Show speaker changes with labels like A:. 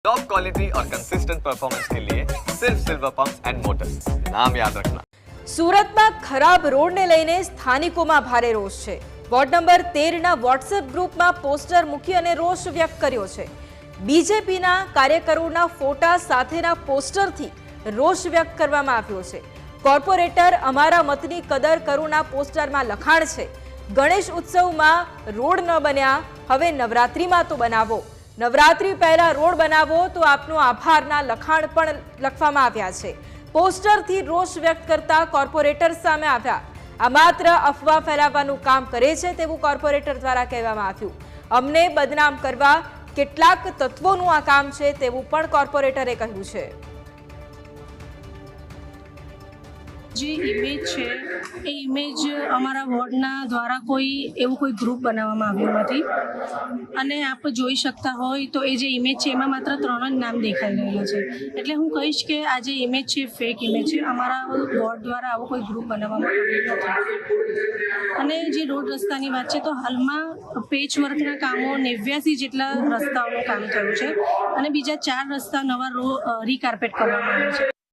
A: Top quality और consistent performance के लिए सिर्फ सिल्वर पंप्स एंड मोटर्स, नाम याद रखना।
B: સુરતમાં ખરાબ રોડને લઈને સ્થાનિકોમાં ભારે રોષ છે। વોર્ડ નંબર 13ના વોટ્સએપ ગ્રુપમાં પોસ્ટર મૂકી અને રોષ વ્યક્ત કર્યો છે। બીજેપીના કાર્યકરોના ફોટા સાથેના પોસ્ટરથી રોષ વ્યક્ત કરવામાં આવ્યો છે। કોર્પોરેટર અમારા મતની કદર કરોના પોસ્ટરમાં લખાણ છે, ગણેશ ઉત્સવમાં રોડ ન બન્યા, હવે નવરાત્રીમાં તો બનાવો, નવરાત્રી પહેલા રોડ બનાવો તો આપનો આભારના લખાણ પણ લખવામાં આવ્યા છે। પોસ્ટરથી રોષ વ્યક્ત કરતા કોર્પોરેટર સામે આવ્યા। આ માત્ર અફવા ફેલાવવાનું કામ કરે છે તેવું કોર્પોરેટર દ્વારા કહેવામાં આવ્યું। અમને બદનામ કરવા કેટલાક તત્વોનું આ કામ છે તેવું પણ કોર્પોરેટરે કહ્યું છે।
C: જે ઇમેજ છે એ ઇમેજ અમારા વોર્ડના દ્વારા કોઈ ગ્રુપ બનાવવામાં આવ્યું નથી અને આપ જોઈ શકતા હોય તો એ જે ઇમેજ છે એમાં માત્ર 3 જ નામ દેખાઈ રહેલા છે। એટલે હું કહીશ કે આ જે ઇમેજ છે ફેક ઇમેજ છે। અમારા વોર્ડ દ્વારા આવો કોઈ ગ્રુપ બનાવવામાં આવ્યો નથી। અને જે રોડ રસ્તાની વાત છે તો હાલમાં પેચવર્કના કામો 89 જેટલા રસ્તાઓનું કામ થયું છે અને બીજા 4 રસ્તા નવા રીકાર્પેટ કરવામાં આવ્યા છે।